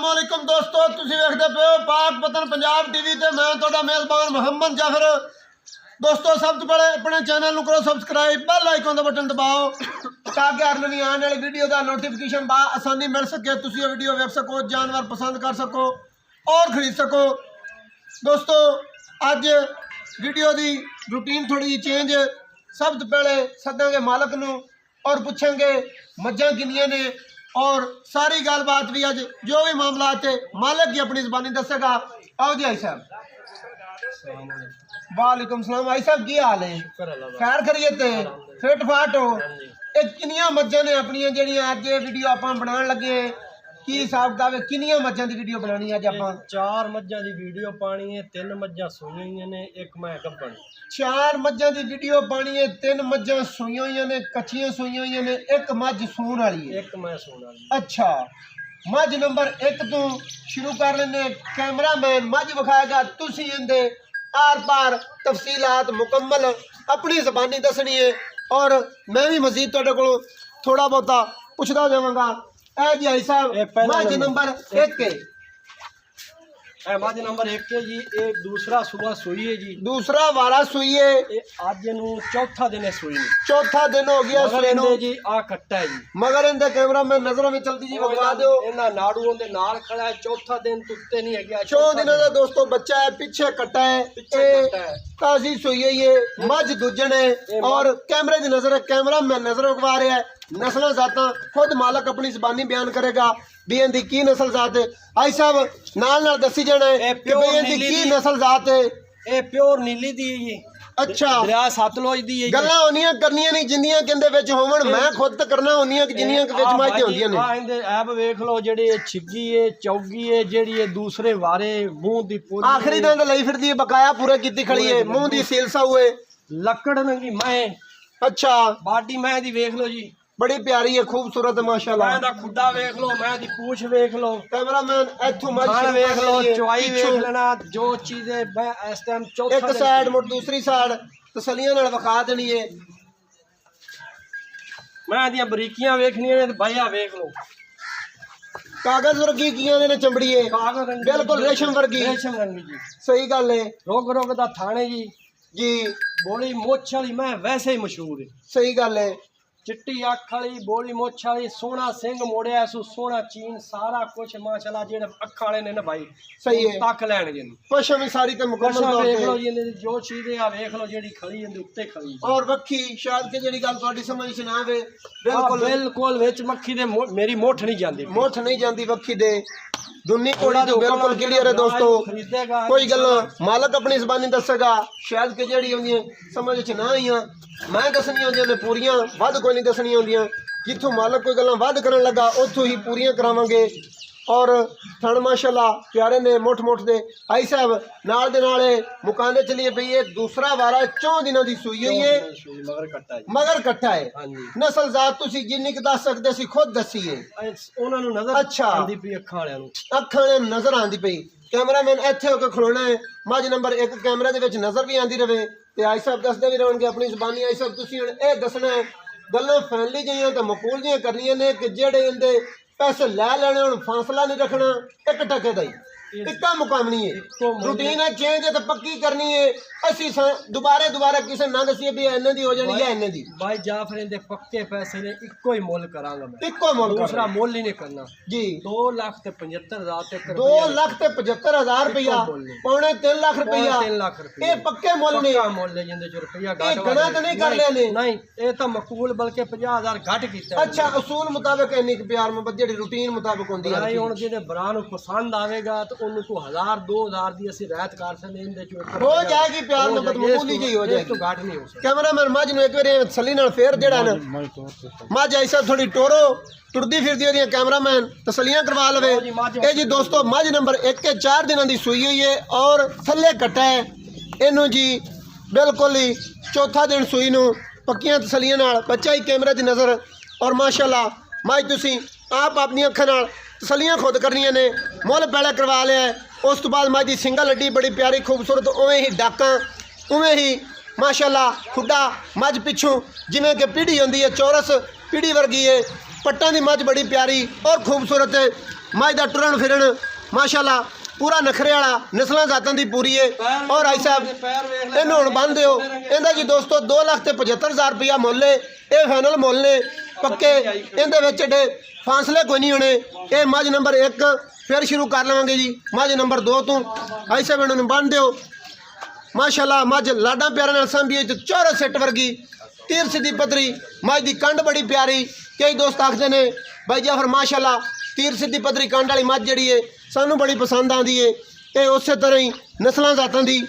अस्सलामुअलैकुम दोस्तों, तुसीं वेखदे पे हो पाक पतन पंजाब टीवी ते मैं तुहाडा मेज़बान मोहम्मद जाफर। दोस्तों सब तो पहले अपने चैनल नूं करो सब्सक्राइब, बेल आइकन दा बटन दबाओ ताकि हर नवीं आने वाली वीडियो का नोटिफिकेशन आसानी मिल सके, तुसीं ये वीडियो वेख सको, जानवर पसंद कर सको और खरीद सको। दोस्तों अज वीडियो की रूटीन थोड़ी जी चेंज। सब तो पहले सदांगे मालक नूं और पुछांगे मज्जां किन्नियां ने और सारी गलबात भी अज जो भी मामला है मालक की अपनी ज़बानी दसेगा। आओ जी आई साहब। वालेकुम सलाम। आई साहब की हाल है? खैर खरीयत है? फिट फाट हो? किन्नियां मज्जां ने अपनियां जेहड़ियां अज वीडियो आपां बनाउण लगे की हिसाब किताब है? किन्नियां मज्जां दी वीडियो बनानी अज आपां? 4 मज्जां दी वीडियो पानी है, 3 मज्जां सूईयां होईयां ने, 1 मैं गब्बन। 4 मज्जां दी वीडियो पानी है, 3 मज्जां सूईयां होईयां ने, कच्चियां सूईयां होईयां ने, 1 मज्ज सूण वाली है। 1 मैं सूण वाली। अच्छा, मज्ज नंबर 1 तो शुरू कर लेने। कैमरामैन मज्ज विखाएगा, तुसीं इहदे आर पार तफसीलात मुकम्मल अपनी ज़बानी दसनी है और मैं भी मजीद तुहाडे कोलों थोड़ा बहुता पुछदा जावांगा। ए जी आई साहब, मज्ज नंबर 1 है। मज्ज नंबर 1 है जी। ये दूसरा सुबह सूई है जी, दूसरा वारा सूई है। अज नूं चौथा दिन है सूई नूं। चौथा दिन हो गया सूई नूं जी। आ कट्टा है जी, मगर इनके कैमरामैन नजरों में चलती जी बता दो। इन्हां नाड़ू दे नाल खड़ा है। चौथा दिन तुत्ते नहीं है गया। 4 दिनों का दोस्तों बच्चा है, पीछे कट्टा है, ताजी सूई है। ये मज्ज दूजन है और कैमरे की नजर है, कैमरामैन नजर रखवा रहा है। नस्ल जाता खुद मालक अपनी ज़बानी बयान करेगा भी इनकी की नस्ल जात है। आई साहब नाल दसी जाना है कि भाई इनकी की नस्ल जात है। ये प्योर नीली दी है जी। अच्छा, दरिया सतलुज दी है। गल्लां होनियां करनियां नहीं जिंदियां कहंदे विच होवण। मैं खुद तो करना होनियां कि जिन्नियां विच माहिती होंदियां ने। आ इंदे ऐब वेख लो, जेड़ी छिग्गी है, चौगी है, जेड़ी है दूसरे वारे मुंह दी पूरी आखिरी दंद लई फिरदी है, बकाया पूरा कीती खड़ी है, मुंह दी सीलसा हुए लकड़ नंगी मैं। अच्छा, बाडी मैं दी वेख लो जी, बड़ी प्यारी है, खूबसूरत है माशाल्लाह। मैं दा खुड्डा वेख लो, मैं दी पूछ वेख लो, कैमरामैन इथों मत खान वेख लो, चौई वेख लेना। जो चीजें मैं इस टाइम चौथा एक साइड मुड़ दूसरी साइड तसलियां नाल विखा देनी है। मैं दियां बरीकियां वेखनियां ने, भैया वेख लो। कागज वर्गी कियां ने चमड़ी है, कागज रंगी, बिल्कुल रेशम वर्गी। रेशम रंगी जी। सही गल है रोग रोग दा थाने जी। जी, बोली मोछ वाली मैं वैसे ही मशहूर है। सही गल है। चिट्टी अख वाली, बोली मोछ वाली, सोना सिंह मोड़िया सु, सोना चीन, सारा कुछ माशाल्लाह। जेड़े अख वाले ने ना भाई सही है, तक लैण जिन पशम ही सारी ते मुकम्मल तौर वेख पे। लो जी, जो चीजें आ वेख लो, जेड़ी खड़ी इंदे उत्ते खड़ी और वक्खी शायद के जेड़ी गल ਤੁਹਾਡੀ समझ च ना आवे, बिल्कुल बिल्कुल विच मक्खी दे मेरी मोठ नहीं जांदी। मोठ नहीं जाती वक्खी दे, दुन्नी कोड़ी तो बिल्कुल क्लियर है दोस्तों। कोई गल मालक अपनी ज़बानी दसेगा, शायद के जेड़ी होंदियां समझ च ना आईयां मैं दसनियां होंदियां ने पूरियां, वध कोई नहीं दसनियां होंदियां। जिथों मालक कोई गल्लां वध करन लगा उत्थों ही पूरियां करावांगे। और थण माशाल्लाह प्यारे ने मुठ मुठ दे। आई साहब नाल दे नाले मुकांदे चलिए पई है। दूसरा वारा 4 दिनों की सूई हुई है, मगर कट्टा है। नस्ल जात तुसी जिन्नी क दस सकदे सी खुद दसी है। उन्हां नूं नजर अच्छा आंदी पई, अखां वालियां नूं अखां वालियां नूं नजर आंदी पई। कैमरामैन इत्थे होकर खलोना है, मज नंबर 1 कैमरे दे विच नजर भी आंदी रहे ते आई साहब दसदे भी रहणगे अपनी ज़बानी। आई साहब तुसी हुण इह दसना है गल्लां फैमिली जिहियां ते मकूल जिहियां करनियां ने कि जेड़े इहदे पैसे लै लेने हुण फासला नहीं रखना, 1 टके दा ही इक्का मुकाम नहीं है। रूटीन है चेंज है तो पक्की करनी है। असी दोबारा किसी ना दसीए भी इन्ने दी हो जानी है इन्ने दी। भाई जाफर इहदे पक्के पैसे ने इक्को ही मुल करांगा मैं, इक्को मुल, दूसरा मुल ही नहीं करना जी। 2,75,000 तक 2,75,000 रुपया, पौने 3 लाख रुपया, 3 लाख रुपया। ये पक्के मुल ने, पक्का मुल ले जिंदे जो रुपया घट गणा तो नहीं कर लिया ने। नहीं ये तो मकबूल, बल्कि 50,000 घट कीता। अच्छा, उसूल मुताबिक इन्नी प्यार मोहब्बत जेडी रूटीन मुताबिक होंदी है। भाई हुण जेदे भरा नूं पसंद आवेगा तो उन्नू को 1,000-2,000 दी असी रायत कर सकदे। इहदे चो हो जाएगी प्यार मोहब्बत मामूली जी हो जाएगी, तो घट नहीं हो सकदा। कैमरामैन मज नूं एक बार तसली नाल फेर जेड़ा ना मज आई साहब थोड़ी टोरो टुरदी फिरदी होंदी, कैमरामैन तसलियां करवा लवे। ये जी दोस्तों मज नंबर 1 के 4 दिनों की सूई हुई है और थल्ले कट्टा है। इनू जी बिल्कुल ही चौथा दिन सूई नूं पक्कियां तसलियां नाल, बच्चा ही कैमरे की नज़र। और माशाल्लाह मज तुसी आप अपनी अखां नाल तसलियां खुद करनियां ने, मुल पहले करवा लिया है। उस तो बाद मज की सिंगल हड्डी बड़ी प्यारी खूबसूरत, उवें ही डाकां, उवें ही माशाल्लाह खुड्डा मज पिछों जिमें कि पीढ़ी होंदी है चौरस पीढ़ी वर्गी है। पट्टां की मज बड़ी प्यारी और खूबसूरत है। मज का टुरन फिरन माशाल्लाह पूरा नखरे वाला नस्लों जातों की पूरी है। और भाई साहब इन हुण बन दिओ इहदा जी दोस्तों 2,75,000 रुपया मुल है। ये फाइनल मुल ने पक्के इहदे विच एडे फासले कोई नहीं होने। ये मज नंबर 1 फिर शुरू कर लवांगे जी मज नंबर 2 तो भाई साहब इन्होंने बन दिओ माशाल्लाह। मज लाडा प्यारा नाल संभी चौरा सेट वर्गी तीर सीधी पतरी मज की कंड बड़ी प्यारी। कई दोस्त आखते ने भाई जाफर माशाल्लाह तीर सीधी पतरी कंड वाली मज जी है सानू बड़ी पसंद आती है। ये उस तरह ही नस्लों जातों की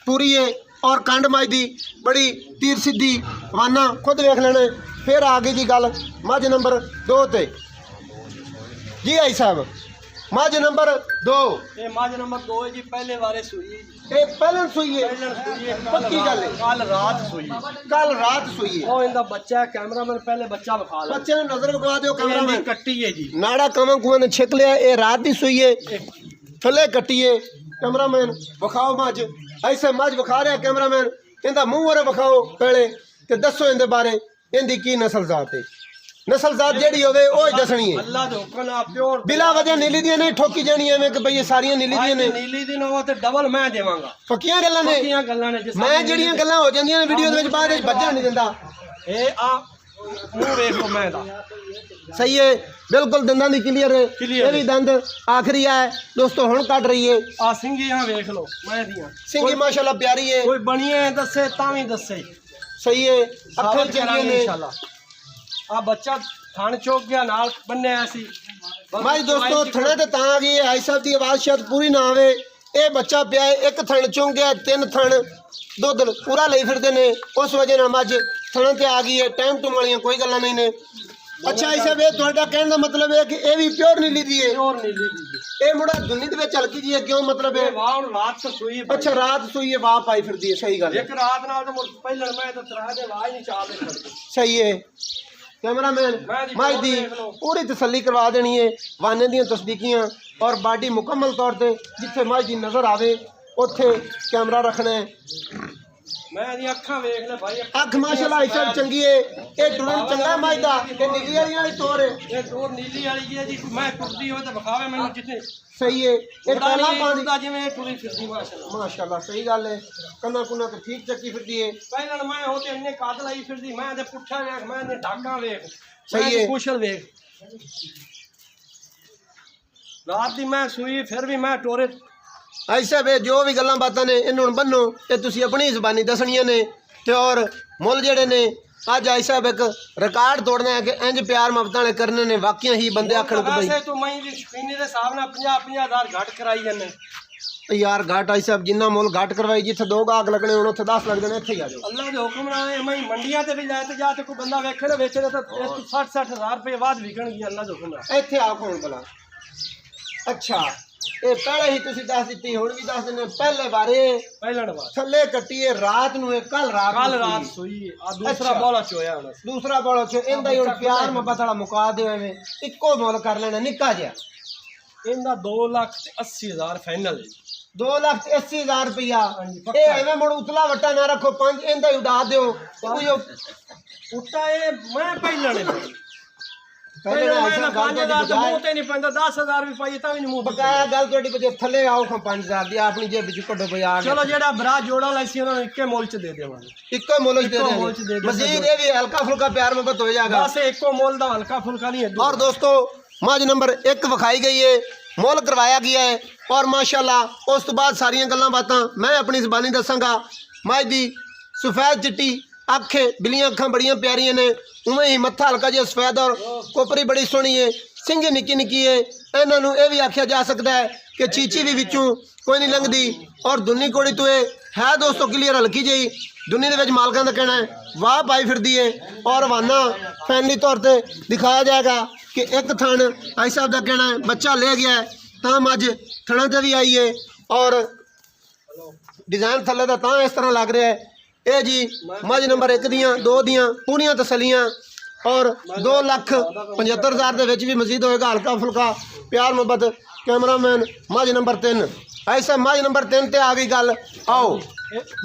पूरी है और कंड मज की बड़ी तीर सीधी वाना खुद वेख लेना। फिर आ गई जी गल मज नंबर 2 ते जी आई साहब मज नंबर 2 ये मज नंबर 2 है जी पहले वारे सुई ये पहले सुई है पक्की गल है कल रात सुई कल रात सुई है। ओ इंदा बच्चा है कैमरामैन पहले बच्चा बखा ले बच्चे ने नजर बखा दियो कैमरामैन कट्टी है जी नाड़ा कमा कुआं ने छिक लिया। ये रात की सुई है थले कट्टी है कैमरामैन बखाओ मज ऐसे मज बखा रहा कैमरामैन इनका मुंह वारे बखाओ पहले ते दसो इनके बारे इनकी की नस्ल जात है। नस्ल जात जेड़ी होवे ओ ही दसनी है अल्लाह दे हुक्म नाल प्योर बिला वजह नीली दी नहीं ठोकी जानी है कि भाई ये सारियां नीली दी ने नीली दी ना हो ते डबल मैं देवांगा पक्कियां गल्लां ने पक्कियां गल्लां ने जिस मैं जेड़ियां गल्लां हो जांदियां ने वीडियो दे विच बाद विच बज्जण नहीं दिंदा। ए आ मुंह वेख लो मैं दा सही है बिल्कुल दंदां दी क्लियर है। ये भी दंद आखिरी है दोस्तों हुण कट रही है। आ सिंगियां वेख लो मैं दियां सिंगी माशाल्लाह प्यारी है कोई बणिए दसे तावी दसे सही है अखल चंगी ने इंशाल्लाह। आ बच्चा थान चौक गया नाल बन्ने ऐसी भाई दोस्तों थणे ते तां आ गई है। आई साहब की आवाज़ शायद पूरी ना आवे। ये बच्चा पिया है एक थण चौंक गया 3 थण दुध पूरा ले फिरते ने उस वजह नाल मज थणों ते आ गई है। टाइम टूम वाली कोई गल्लां नहीं ने। अच्छा आई साहब ये तुहाडा कहने का मतलब है कि ये भी प्योर नीली दी है। प्योर नीली दी ये मुड़ा दुनी दे विच हल्की जी है क्यों मतलब है वाह रात तो सुई अच्छा रात सुई है वाह पाई फिरदी है। सही गल है एक रात नाल तो पहले मैं तो तरा दे आवाज नहीं चाल दे सही है कैमरामैन माई दी पूरी तसल्ली करवा देनी है वाने दी तस्दीकियां और बाडी मुकम्मल तौर पर जिथे माई दी नज़र आवे उत्थे कैमरा रखना है। मैं दी अखां वेख ले भाई अख माशाल्लाह सब चंगी है। ये टुरन चंगा माई दा ते नीली वाली वाली तोर है ये टोर नीली वाली है जी मैं टुरदी हो ते बखावे मैनू जिथे सही है। ये पहला पानी दा जिवें टुरी फिरदी माशाल्लाह माशाल्लाह सही गल है कन्ना कुन्ना तो ठीक चक्की फिरदी है। पहले मैं होते इन्ने कादल आई फिरदी मैं ते पुट्ठा वेख मैं ने ढाका वेख सही है कुशल वेख रात दी मैं सुई फिर भी मैं टोरे ऐसा वे जो भी गल्लां बातां ने इन्हूं बन्नो ते तुसी अपनी ज़बानी दसनियां ने ते और मुल जेड़े ने अज आई साहब एक रिकॉर्ड तोड़ना है कि इंज प्यार मुहब्बतां ने करने ने वाकई ही बंदे आखण कि भाई तू मैं दी शकीनी दे हिसाब नाल 50,000 घट कराई जन्ने यार घाट आई साहब जिन्ना मुल घाट करवाई जिथे 2 गाहक लगने होने उत्थे 10 लग जाने इत्थे ही आ जाओ अल्लाह दे हुक्म नाल मैं मंडियां ते भी जाते जाते कोई बंदा वेखे ना बेचे ते 60,000 रुपए बाद विकण गया अल्लाह दे हुक्म नाल इत्थे आ कौन भला। अच्छा ये पहले ही तुसी दस दित्ती हुण भी दस दिने पहले बारे पहले बार थल्ले कट्टीए रात नूं कल रात सोई आ दूसरा बॉल चोया हुन दूसरा बॉल छो इंदा ही हुण प्यार मुहब्बत वाला मुका दे एवें इक्को मुल कर लेना निक्का जिहा इंदा 2,80,000 फाइनल 2,80,000 रुपया ये एवें मुड़ उतला वट्टा ना रखो 5 इंदा ही उड़ा दियो उठा ये मैं पहले ने पहले मैं 5,000 तो मुंह ते नहीं पैंदा 10,000 भी पाई ता भी नहीं मुंह बकाया गल तोड़ी बजे थल्ले आओ खां 5,000 दी अपनी जेब विच कड्डो भई आ चलो जेड़ा भरा जोड़ा लैसी उन्होंने इक्के मोल च दे देवांगे इक्को मोल च दे दे मजीद ये भी हल्का फुल्का प्यार मोहब्बत हो जाएगा बस इक्को मोल दा हल्का फुल्का नहीं है। और दोस्तों मज नंबर 1 विखाई गई है मुल करवाया गया है और माशाल्लाह उस तो बाद सारियां गल्लां बातां मैं अपनी ज़बानी दसांगा। मज दी सफेद चिट्टी अख बिलियां अखां बड़ियां प्यारियां ने उवें ही मत्था हल्का जिहा सफेद और कोपरी बड़ी सोहनी है सिंगी निक्की निक्की है। इन्हों ये भी आख्या जा सकता है कि चीची भी विचों कोई नहीं लंघदी और दुनी कोड़ी तो है दोस्तों क्लीयर हल्की जी दुनी दे विच मालकां दा कहना है वाह पाई फिरदी है और वाना फैनली तौर पर दिखाया जाएगा कि एक थण आई साहब का कहना है बच्चा ले गया है तां मज थणा ते भी आई है और डिजाइन थले का तां इस तरह लग रहा है। ये जी मज नंबर 1 दियाँ 2 दियाँ पूरियां तसलियां और 2,75,000 के भी मजीद होएगा हल्का फुल्का प्यार मुहब्बत। कैमरामैन मज नंबर 3 ऐसा मज नंबर 3 ते आ गई गल आओ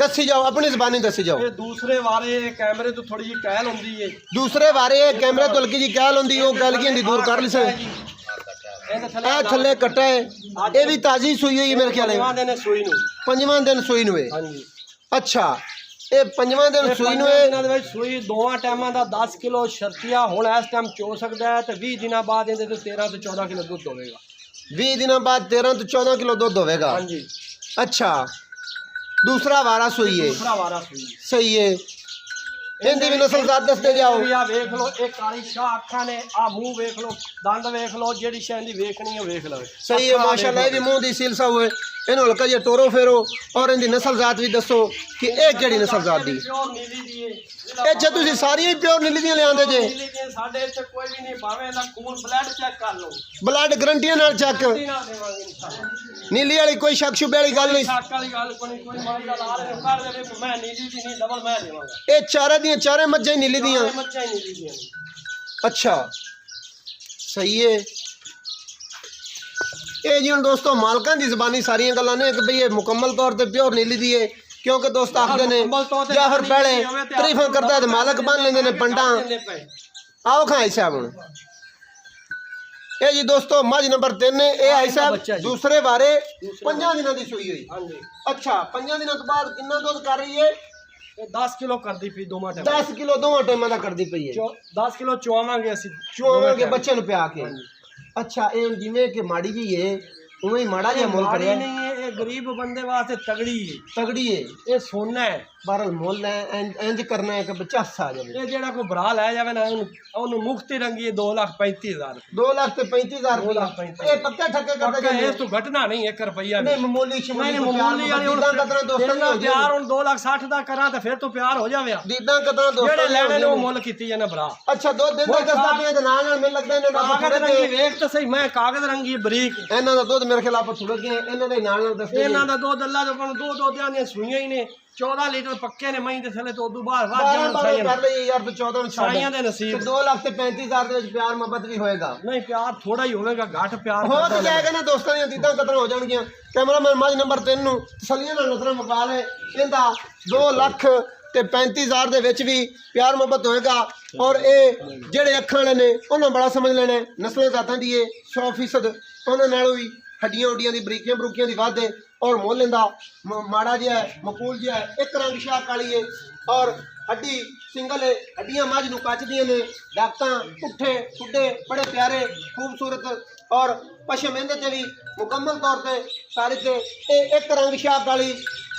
दसी जाओ अपनी ज़बानी दसी जाओ। ये दूसरे वारे कैमरे तो थोड़ी जी कहल होंदी है दूसरे बारे कैमरे तो हल्की जी कहल होंदी वो गल की दूर कर ली ਇਹਦੇ ਇਹ ਥੱਲੇ ਕੱਟਾ ਹੈ, ਇਹ ਵੀ ਤਾਜ਼ੀ ਸੂਈ ਹੋਈ ਮੇਰੇ ਖਿਆਲ ਪੰਜਵਾਂ ਹੈ, ਦਿਨ ਸੂਈ ਨੂੰ। 5ਵਾਂ ਦਿਨ ਸੂਈ ਨੂੰ ਹੈ। ਹਾਂਜੀ ਅੱਛਾ, ਇਹ 5ਵਾਂ ਦਿਨ ਸੂਈ ਨੂੰ ਹੈ। ਇਹਨਾਂ ਦੇ ਵਿੱਚ ਸੂਈ ਦੋਵਾਂ ਟਾਈਮਾਂ ਦਾ 10 ਕਿਲੋ ਸ਼ਰਤੀਆ ਹੁਣ ਇਸ ਟਾਈਮ ਚੋ ਸਕਦਾ ਹੈ, ਤੇ 20 ਦਿਨਾਂ ਬਾਅਦ ਇਹਦੇ ਤੋਂ 13 ਤੋਂ 14 ਕਿਲੋ ਦੁੱਧ ਹੋਵੇਗਾ। 20 ਦਿਨਾਂ ਬਾਅਦ 13 ਤੋਂ 14 ਕਿਲੋ ਦੁੱਧ ਹੋਵੇਗਾ। ਹਾਂਜੀ, ਅੱਛਾ, ਦੂਸਰਾ ਵਾਰਾ ਸੂਈ ਹੈ, ਦੂਸਰਾ ਵਾਰਾ ਸੂਈ। ਸਹੀ ਹੈ। ਇਹਦੀ ਵੀ ਨਸਲ ਜ਼ਾਤ ਦੱਸਦੇ ਜਾਓ। ਆ ਵੇਖ ਲਓ, ਇਹ ਕਾਲੀ ਸ਼ਾਹ ਅੱਖਾਂ ਨੇ, ਆ ਮੂੰਹ ਵੇਖ ਲਓ, ਦੰਦ ਵੇਖ ਲਓ, ਜਿਹੜੀ ਸ਼ੈ ਦੀ ਵੇਖਣੀ ਹੈ ਵੇਖ ਲਓ। ਸਹੀ ਹੈ, ਮਾਸ਼ਾਅੱਲਾ। ਇਹ ਵੀ ਮੂੰਹ ਦੀ ਸੀਲ ਸਾਊ ਹੈ। ਇਹਨੂੰ ਹਲਕਾ ਜਿਹਾ ਟੋਰੋ ਫੇਰੋ ਔਰ ਇਹਦੀ ਨਸਲ ਜ਼ਾਤ ਵੀ ਦੱਸੋ ਕਿ ਇਹ ਕਿਹੜੀ ਨਸਲ ਜ਼ਾਤ ਦੀ। ਪਿਓਰ ਨੀਲੀ ਦੀ ਹੈ। ਅੱਛਾ, ਤੁਸੀਂ ਸਾਰੀਆਂ ਹੀ ਪਿਓਰ ਨੀਲੀ ਦੀਆਂ ਲਿਆਂਦੇ ਜੇ? ਨੀਲੀ ਦੀਆਂ ਸਾਡੇ ਇੱਥੇ ਕੋਈ ਵੀ ਨਹੀਂ, ਭਾਵੇਂ ਇਹਦਾ ਖੂਨ ਬਲੱਡ ਚੈੱਕ ਕਰ ਲਓ, ਬਲੱਡ ਗਰੰਟੀਆਂ ਨਾਲ ਚੱਕ। ਨਾਲ ਦੇਵਾਂਗੇ ਇਨਸ਼ਾਅੱਲਾ। ਨੀਲੀ ਵਾਲੀ ਕੋਈ ਸ਼ੱਕ ਸ਼ੁਬੇ ਵਾਲੀ ਗੱਲ ਨਹੀਂ। ਸ਼ੱਕ ਵਾਲੀ ਗੱਲ ਕੋਈ ਮਾਈ ਦਾ ਲਾਲ ਨੇ ਕਰ ਦੇਵੇ, ਮੈਂ ਨੀਲੀ ਦੀ ਨਹੀਂ ਡਬਲ ਮੈਂ ਦੇਵਾਂਗਾ। ਇਹ ਚਾਰੇ ਦੀਆਂ ਚਾਰੇ ਮੱਝਾਂ ਹੀ ਨੀਲੀ ਦੀਆਂ। ਮੱਝਾਂ ਹੀ ਨੀਲੀ ਦੀਆਂ। ਅੱਛਾ, ਸਹੀ ਹੈ। ਇਹ ਜੀ ਹੁਣ ਦੋਸਤੋ ਮਾਲਕਾਂ ਦੀ ਜ਼ਬਾਨੀ ਸਾਰੀਆਂ ਗੱਲਾਂ ਨੇ ਕਿ ਬਈ ਇਹ ਮੁਕੰਮਲ ਤੌਰ ਤੇ ਪਿਓਰ ਨੀਲੀ ਦੀ ਹੈ, ਕਿਉਂਕਿ ਦੋਸਤ ਆਖਦੇ ਨੇ ਜਾਂ ਫਿਰ ਪਹਿਲੇ ਤਾਰੀਫਾਂ ਕਰਦਾ ਹੈ ਤੇ ਮਾਲਕ ਬਣ ਲੈਂਦੇ ਨੇ ਪੰਡਾਂ। ਆਓ ਖਾਈ ਸਾਹਿਬ ਹੁਣ। ਇਹ ਜੀ ਦੋਸਤੋ ਮੱਝ ਨੰਬਰ 3 ਹੈ। ਇਹ ਆਈ ਸਾਹਿਬ ਦੂਸਰੇ ਵਾਰੇ 5 ਦਿਨਾਂ ਦੀ ਸੂਈ ਹੋਈ। ਹਾਂਜੀ। ਅੱਛਾ, 5 ਦਿਨਾਂ ਤੋਂ ਬਾਅਦ ਕਿੰਨਾ ਦੁੱਧ ਕਰ ਰਹੀ ਹੈ? ਇਹ 10 ਕਿਲੋ ਕਰਦੀ ਪਈ ਦੋਵਾਂ ਟਾਈਮ। 10 ਕਿਲੋ ਦੋਵਾਂ ਟਾਈਮਾਂ ਦਾ ਕਰਦੀ ਪਈ ਹੈ। 10 ਕਿਲੋ ਚੁਆਵਾਂਗੇ ਅਸੀਂ, ਚੁਆਵਾਂਗੇ ਬੱਚੇ ਨੂੰ ਪਿਆ ਕੇ। ਅੱਛਾ, ਇਹ ਜਿਵੇਂ ਕਿ ਮਾੜੀ ਜੀ ਹੈ ਉਵੇਂ ਹੀ ਮਾੜਾ ਜਿਹਾ ਮੁੱਲ ਕਰਿਆ ਨਹੀਂ ਹੈ। ਇਹ ਗਰੀਬ ਬੰਦੇ ਵਾਸਤੇ ਤਗੜੀ ਹੈ, ਤਗੜੀ ਹੈ। ਇਹ ਸੋਨਾ ਹੈ। ਬਾਹਰ ਮੁੱਲ ਹੈ ਇੰਜ ਕਰਨਾ ਹੈ ਕਿ ਬੱਚਾ ਆ ਜਾਵੇ। ਇਹ ਜਿਹੜਾ ਕੋਈ ਭਰਾ ਲੈ ਜਾਵੇ ਨਾ ਉਹਨੂੰ ਮੁਫਤੀ ਰੰਗੀ 2,35,000। 2,35,000 ਇਹ ਪੱਕੇ ਠੱਕੇ ਕਰਦੇ ਜਾਂਦੇ। ਇਸ ਤੋਂ ਘਟਣਾ ਨਹੀਂ 1 ਰੁਪਈਆ ਨਹੀਂ, ਮਾਮੂਲੀ ਮਾਮੂਲੀ ਵਾਲੀ ਹੁਣ ਕਦਰਾਂ ਦੋਸਤਾਂ ਨੂੰ ਹੋ ਪਿਆਰ ਹੁਣ 2,60,000 ਦਾ ਕਰਾਂ ਤੇ ਫਿਰ ਤੋਂ ਪਿਆਰ ਹੋ ਜਾਵੇ। ਦੀਦਾਂ ਕਦਰਾਂ ਦੋਸਤਾਂ ਜਿਹੜੇ ਲੈਣੇ ਨੇ ਉਹ ਮੁੱਲ ਕੀਤੀ ਜਾਣਾ ਭਰਾ। ਅੱਛਾ, 2 ਦਿਨ ਦਾ ਦੱਸਦਾ ਪਿਆ ਤੇ ਨਾਲ ਮੈਨੂੰ ਲੱਗਦਾ ਇਹਨਾਂ ਦਾ ਕਾਗਜ਼ ਰੰਗੀ ਵੇਖ ਤਾਂ ਸਹੀ, ਮੈਂ ਕਾਗਜ਼ ਰੰਗੀ ਬਰੀਕ। ਇਹਨਾਂ ਦਾ ਦੁੱਧ ਮੇਰੇ ਖਿਲਾਫ ਥੋੜਾ ਗਿਆ। ਇਹਨਾਂ ਦੇ ਨਾਲ ਦੱਸਦੇ ਇਹਨਾਂ ਦਾ ਦੁੱਧ ਅੱਲਾ ਦੇ ਕੋਲ ਦੋ ਦੋਦਿਆਂ ਦੀਆਂ ਸੂਈਆਂ ਹੀ ਨੇ। 14 ਲੀਟਰ ਪੱਕੇ ਨੇ ਮਹੀਂ ਦੇ ਥੱਲੇ ਤੋਂ ਉਦੋਂ ਬਾਅਦ ਵੱਧ ਜਾਣ ਸਾਈਆਂ ਕਰ ਲਈ ਯਾਰ। ਤੇ 14 ਨੂੰ ਛੱਡ ਸਾਈਆਂ ਦੇ ਨਸੀਬ। 2,35,000 ਦੇ ਵਿੱਚ ਪਿਆਰ ਮੁਹੱਬਤ ਵੀ ਹੋਏਗਾ। ਨਹੀਂ, ਪਿਆਰ ਥੋੜਾ ਹੀ ਹੋਵੇਗਾ, ਘੱਟ ਪਿਆਰ ਹੋ ਤੇ ਜਾਏਗਾ ਨਾ ਦੋਸਤਾਂ ਦੀਆਂ ਦੀਦਾਂ ਕਦਰਾਂ ਹੋ ਜਾਣਗੀਆਂ। ਕੈਮਰਾਮੈਨ ਮੱਝ ਨੰਬਰ 3 ਨੂੰ ਤਸੱਲੀਆਂ ਨਾਲ ਨਜ਼ਰਾਂ ਮੁਕਾ ਲੈ। ਇਹਦਾ 2,35,000 ਦੇ ਵਿੱਚ ਵੀ ਪਿਆਰ ਮੁਹੱਬਤ ਹੋਏਗਾ। ਔਰ ਇਹ ਜਿਹੜੇ ਅੱਖਾਂ ਵਾਲੇ ਨੇ ਉਹਨਾਂ ਬੜਾ ਸਮਝ ਲੈਣਾ ਨਸਲਾਂ ਜ਼ਾਤਾਂ ਦੀ 100% ਉਹਨਾਂ ਨਾਲੋਂ ਵੀ ਹੱਡੀਆਂ ਉੱਡੀਆਂ ਦੀ ਬਰੀਕੀਆਂ ਬਰੂਕੀਆਂ ਦੀ ਵੱਧ ਹੈ। ਔਰ ਮੁੱਲ ਇਹਦਾ ਮਾੜਾ ਜਿਹਾ ਹੈ, ਮਕੂਲ ਜਿਹਾ ਹੈ। ਇੱਕ ਰੰਗ ਸ਼ਾਹ ਕਾਲੀ ਹੈ ਔਰ ਹੱਡੀ ਸਿੰਗਲ ਹੈ। ਹੱਡੀਆਂ ਮੱਝ ਨੂੰ ਕੱਚਦੀਆਂ ਨੇ। ਡਾਕਤਾਂ ਪੁੱਠੇ ਪੁੱਡੇ ਬੜੇ ਪਿਆਰੇ ਖੂਬਸੂਰਤ ਔਰ ਪਸ਼ਮ ਇਹਦੇ ਤੇ ਵੀ ਮੁਕੰਮਲ ਤੌਰ ਤੇ ਸਾਰੇ ਤੇ। ਇਹ ਇੱਕ ਰੰਗ ਸ਼ਾਹ ਕਾਲੀ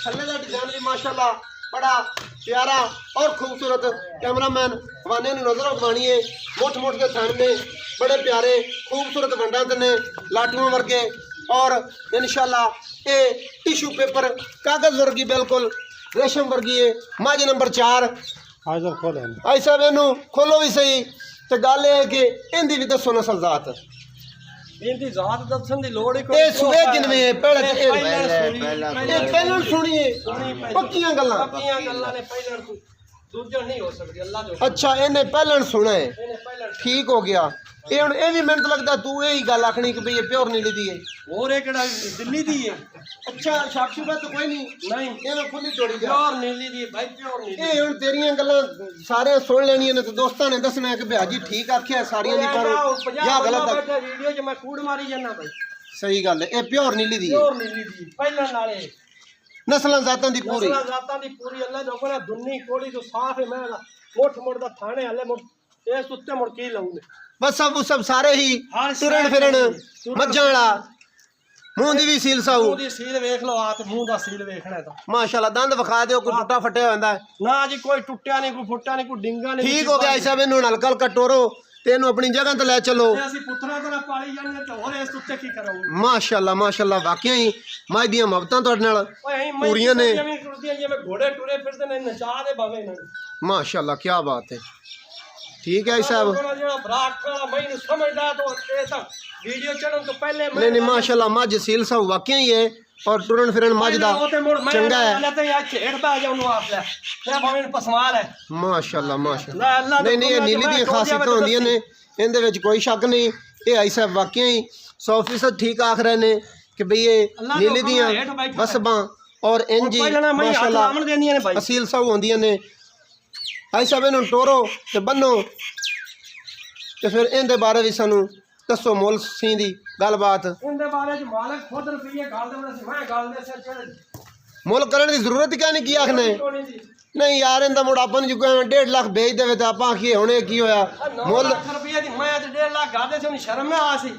ਥੱਲੇ ਦਾ ਡਿਜ਼ਾਈਨ ਵੀ ਮਾਸ਼ਾਅੱਲਾ बड़ा प्यारा और खूबसूरत। कैमरामैन हवाने नज़र उठानी है। मुठ मुठ के थान में बड़े प्यारे खूबसूरत वंडा ने लाटुओं वर्गे और इंशाल्लाह ये टिशू पेपर कागज़ वर्गी बिल्कुल रेशम वर्गी है। मझ नंबर 4 आई साहब इनू खोलो भी सही। तो गल है कि इनकी भी दसो नस्ल जात इनकी जात दसन दी लोड़ ही कोई। ਇਹ ਸੂਏ ਕਿਨਵੇਂ ਹੈ? ਪਹਿਲਾਂ ਸੁਣੀਏ ਪੱਕੀਆਂ ਗੱਲਾਂ। ਪੱਕੀਆਂ ਗੱਲਾਂ ਨੇ ਪਹਿਲਾਂ ਦੂਜਾ ਨਹੀਂ ਹੋ ਸਕਦੀ ਅੱਲਾ ਜੋ। ਅੱਛਾ, ਇਹਨੇ ਪਹਿਲਾਂ ਸੁਣਾ ਹੈ, ਇਹਨੇ ਪਹਿਲਾਂ ਠੀਕ ਹੋ ਗਿਆ। ਇਹ ਹੁਣ ਇਹ ਵੀ ਮੈਨੂੰ ਲੱਗਦਾ ਤੂੰ ਇਹੀ ਗੱਲ ਆਖਣੀ ਕਿ ਭਈ ਇਹ ਪਿਓਰ ਨੀਲੀ ਦੀ ਹੈ। ਹੋਰ ਇਹ ਕਿਹੜਾ ਦਿੱਲੀ ਦੀ ਹੈ? ਅੱਛਾ, ਸ਼ਾਕਸ਼ੂਬਾ ਤਾਂ ਕੋਈ ਨਹੀਂ। ਨਹੀਂ, ਇਹ ਮੈਂ ਖੁੱਲੀ ਤੋੜੀ ਜਾ। ਪਿਓਰ ਨੀਲੀ ਦੀ ਭਾਈ, ਪਿਓਰ ਨੀਲੀ। ਇਹ ਹੁਣ ਤੇਰੀਆਂ ਗੱਲਾਂ ਸਾਰੇ ਸੁਣ ਲੈਣੀਆਂ ਨੇ ਤੇ ਦੋਸਤਾਂ ਨੇ ਦੱਸਣਾ ਕਿ ਭਿਆ ਜੀ ਠੀਕ ਆਖਿਆ ਸਾਰੀਆਂ ਦੀ ਪਰ ਜਾਂ ਗਲਤ ਆ। ਵੀਡੀਓ 'ਚ ਮੈਂ ਕੂੜ ਮਾਰੀ ਜਾਂਦਾ ਭਾਈ। ਸਹੀ ਗੱਲ ਹੈ, ਇਹ ਪਿਓਰ ਨੀਲੀ ਦੀ ਹੈ। ਪਿਓਰ ਨੀਲੀ ਦੀ ਪਹਿਲਾਂ ਨਾਲੇ ਨਸਲਾਂ ਜ਼ਾਤਾਂ ਦੀ ਪੂਰੀ। ਨਸਲਾਂ ਜ਼ਾਤਾਂ ਦੀ ਪੂਰੀ ਅੱਲਾ ਜੋ ਕੋਲ ਦੁੰਨੀ ਕੋੜੀ ਤੋਂ ਸਾਫ ਹੈ। ਮੈਂ ਮੁੱਠ ਮੁੱਠ ਦਾ ਥਾਣੇ ਹਲੇ ਮੁੱਠ ਇਸ ਉੱਤੇ ਮੁੜ ਕੀ ਲਾਉਂਦੇ ਬਸ ਸਭ ਸਾਰੇ ਹੀ ਤੁਰਨ ਫਿਰਨ ਮੱਝਾਂ ਵਾਲਾ। ਮੂੰਹ ਦੀ ਵੀ ਸੀਲ ਸਾਊ। ਉਹਦੀ ਸੀਲ ਵੇਖ ਲਓ, ਆ ਤੇ ਮੂੰਹ ਦਾ ਸੀਲ ਵੇਖਣਾ ਤਾਂ ਮਾਸ਼ਾਅੱਲਾ। ਦੰਦ ਵਿਖਾ ਦਿਓ, ਕੋਈ ਟੁੱਟਾ ਫਟਿਆ ਹੁੰਦਾ ਹੈ? ਨਾ ਜੀ, ਕੋਈ ਟੁੱਟਿਆ ਨਹੀਂ, ਕੋਈ ਫੁੱਟਾ ਨਹੀਂ, ਕੋਈ ਡਿੰਗਾ ਨਹੀਂ। ਠੀਕ ਹੋ ਗਿਆ ਇਸ ਸਾਹਿਬ। ਇਹਨੂੰ ਹਲਕਾ ਹਲਕਾ ਟੋਰੋ ਤੇ ਇਹਨੂੰ ਆਪਣੀ ਜਗ੍ਹਾ ਤੇ ਲੈ ਚਲੋ। ਅਸੀਂ ਪੁੱਤਰਾਂ ਤਰ੍ਹਾਂ ਪਾਲੀ ਜਾਂਦੇ ਤੇ ਹੋਰ ਇਸ ਉੱਤੇ ਕੀ ਕਰਾਂਗੇ? ਮਾਸ਼ਾਅੱਲਾ ਮਾਸ਼ਾਅੱਲਾ, ਵਾਕਿਆ ਹੀ ਮੱਝ ਦੀਆਂ ਮੁਹੱਬਤਾਂ ਤੁਹਾਡੇ ਨਾਲ ਪੂਰੀਆਂ ਨੇ। ਜਿਵੇਂ ਘੋੜੇ ਟੁਰੇ ਫਿਰਦੇ ਨੇ ਨਚਾ ਦੇ ਭਾਵੇਂ ਇਹਨਾਂ ਨੂੰ। ਮਾਸ਼ਾਅੱਲਾ, ਕੀ ਬਾਤ ਹੈ। ठीक है साहब। नहीं नहीं माशाल्लाह, मझ सील साहब वाकई ही है और टुरन फिरन मझ दा चंगा है। माशाल्लाह माशाल्लाह। नहीं नहीं, नीली दी खासियत होंदियां ने, इहदे विच कोई शक नहीं। ये आई साहब वाकई ही 100% ठीक आख रहे ने कि भई ये नीली दियां वसबां और इंज माशाल्लाह असील साहब होंदियां ने। आई साहब इन्हूं टोरो ते बन्नो ते फिर इहदे बारे भी सानू दसो मुल सी दी गलबात इनके बारे च मालिक खुद रुपये गल दे मैं गल दे सिर चढ़ मुल करने की जरूरत क्या नहीं की आखने नहीं यार इनका मुड़ अपन जो 1.5 लाख बेच देवे तो आप आखिए हुणे की होया मुल रुपये दी मैं 1.5 लाख गल दे सी शर्म आ सी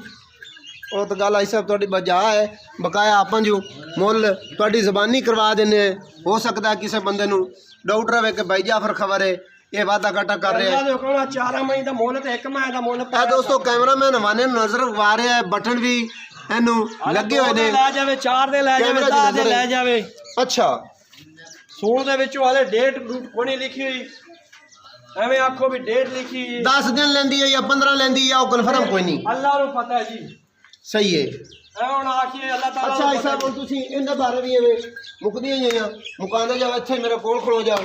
वो तो गल आई सब थोड़ी बजा है बकाया अपन जो मुल थोड़ी जबानी करवा देने हो सकता है किसी बंदे नू डाउट रहे कि भाई जाफर खबर है ये वादा घाटा कर रहे हैं 4 मई का मुल ते 1 मई का मुल दोस्तों कैमरामैन हवाने नजर आ रहे हैं बटन भी इनू लगे हुए ने ले जावे 4 दे ले जावे 10 दे ले जावे अच्छा सूण दे विचों हाले डेट रूट कोनी लिखी हुई एवें आखो भी डेट लिखी 10 दिन लेंदी है या 15 लेंदी है वो कन्फर्म कोई नहीं अल्लाह नु पता है जी सही है ਐ ਹੁਣ ਆਖੀਏ ਅੱਲਾਹ ਤਾਲਾ अच्छा ऐसा बोल तुसी इनके बारे भी एवें मुकदियां ही मुकांदे जाओ इत्थे मेरे कोल खलो जाओ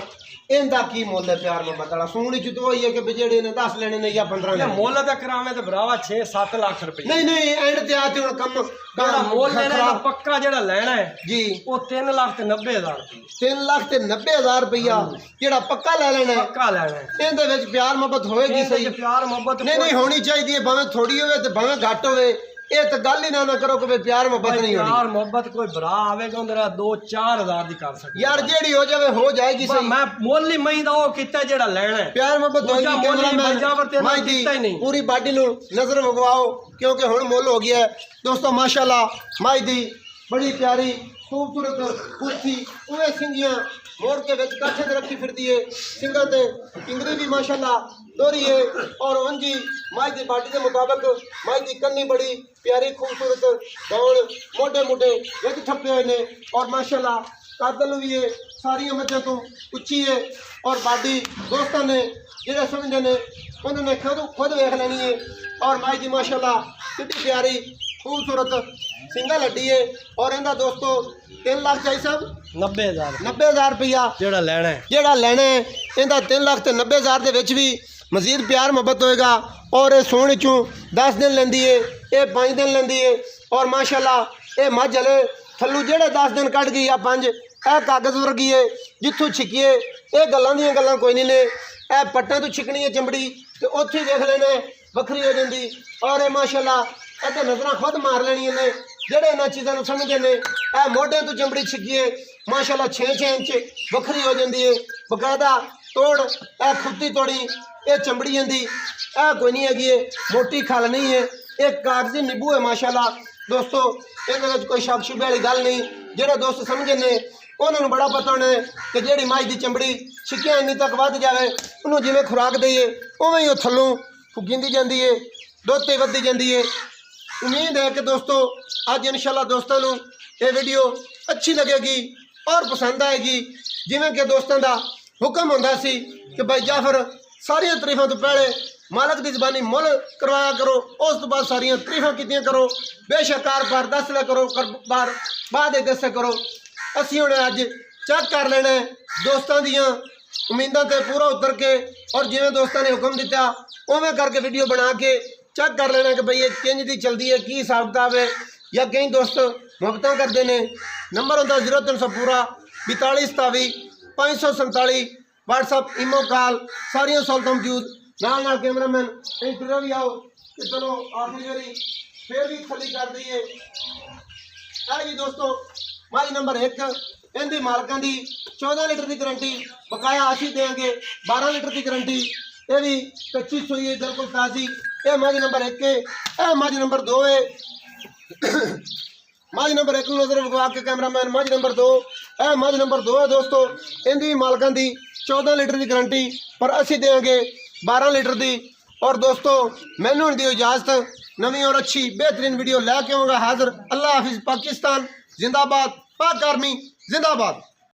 इनका की मुल है प्यार मोहब्बत वाला सूनी च तो है कि जेड़े ने 10 लेने ने या 15 लेने मुल ते करावे ते भरावा 6-7 लाख रुपए नहीं नहीं एंड ते आते हुन कम जेड़ा मुल लेना है पक्का जेड़ा लेना है जी वो 3 लाख ते 90,000 3 लाख ते 90,000 रुपया जेड़ा पक्का ले लेना है पक्का लेना है इनदे विच प्यार मोहब्बत होएगी सही प्यार मोहब्बत नहीं नहीं होनी चाहिए भावें थोड़ी होवे ते भावें घट होवे ये तो गल ही ना करो कि प्यार मोहब्बत नहीं होनी प्यार मोहब्बत कोई भरा आवेगा उंदरा 2-4 हज़ार दी कर सकदा यार जेड़ी हो जावे हो जाएगी सही मैं मुल ही मई दा ओ कीता जेड़ा लेना है प्यार मोहब्बत होएगी कैमरामैन पूरी बाडी नु नजर वगवाओ क्योंकि हुण मुल हो गया है दोस्तों माशाल्लाह माई दी बड़ी प्यारी खूबसूरत कुर्सी उवे सिंगियां मोड़ के विच काठे ते रखी फिरदी है सिंगां ते इंगरी भी माशाल्लाह दोरी है और उंजी माई दी बाडी के मुताबिक माई दी कन्नी बड़ी प्यारी खूबसूरत गौड़ मोटे मोटे विच ठप्पे हुए ने और माशाल्लाह कादल भी है सारी मच्छां तो उच्ची है और बाडी दोस्तों ने जेड़ा समझदे ने उन्होंने खुद वेख लेनी है और माई दी माशाल्लाह कितनी प्यारी खूबसूरत सिंगा लड्डी है और इनका दोस्तों 3 लाख चाहिए सब 90,000 रुपया जेड़ा लेना है इनका 3 लाख ते 90,000 दे विच भी मजीद प्यार मोहब्बत होएगा और ये सोने चों 10 दिन लेंदी है ये 5 दिन लेंदी है और माशाल्लाह ये मझ हले थल्लू जेड़े 10 दिन कट गई या 5 ए कागज़ वर्गी है जिथों छिकिए ये गल्लां दियां गल्लां कोई नहीं ने ए पट्टां तो छिकनी है चमड़ी तो उत्थे देख लेना वखरी हो जाती और ये माशाल्लाह ਇਹ नजर खुद मार लेनी ने जेड़े इन्होंने चीज़ों समझते हैं यह मोढे तो चमड़ी छिकी है माशाल्लाह 6-6 इंच वखरी हो जाती है बकायदा तोड़ यह खुत्ती तोड़ी ये चमड़ी जाती यह कोई नहीं हैगी है मोटी खल नहीं है एक कागजी नींबू है माशाल्लाह दोस्तों ये कोई शक शुबे वाली गल नहीं जेड़े दोस्त समझे ने उन्होंने बड़ा पता होना है कि जेड़ी मझ की चमड़ी छिकिया इन्नी तक वध जाए उन्होंने जिमें खुराक दईए उवें ही थल्लों फुकींदी जाती है दुध ते वधदी जाती है उम्मीद है कि दोस्तों आज इंशाल्लाह दोस्तों को ये वीडियो अच्छी लगेगी और पसंद आएगी जिमें कि दोस्तों का हुक्म होंदा सी कि भाई जाफर सारिया तरीफों तो पहले मालक की जबानी मुल करवाया करो उस तो बाद सारिया तरीफा कीतियां करो बेशक बार दस लिया करो बार बाद दसा करो असी हुणे अज चेक कर लेना है दोस्तों दियां उम्मीदों से पूरा उतर के और जिमें दोस्तों ने हुक्म दिता उवें करके वीडियो बना के चेक कर लेना कि भाई ये किंज दी चलती है की हिसाब किताब है या कई दोस्त मुहब्बत करते हैं नंबर होता 0300 पूरा 4227 547 व्हाट्सअप इमो कॉल सारिया सहूलत मौजूद नाल कैमरामैन इंटरव्यू भी आओ कि चलो आखिरी बारी फिर भी खली कर दईए जी दोस्तों माई नंबर 1 इनकी मालकों की 14 लीटर की गारंटी बकाया आशी देंगे 12 लीटर की गारंटी ये भी कच्ची सुई है बिल्कुल ताज़ी ये मझ नंबर 1 है यह मझ नंबर 2 है मझ नंबर 1 नजर विखवा के कैमरामैन मझ नंबर 2 यह मझ नंबर 2 है दोस्तों इनकी मालकों की 14 लीटर की गारंटी पर असी देंगे 12 लीटर की और दोस्तों मैनू दी इजाजत नवी और अच्छी बेहतरीन वीडियो लैके आऊँगा हाजिर अल्लाह हाफिज़ पाकिस्तान जिंदाबाद पाक आर्मी जिंदाबाद।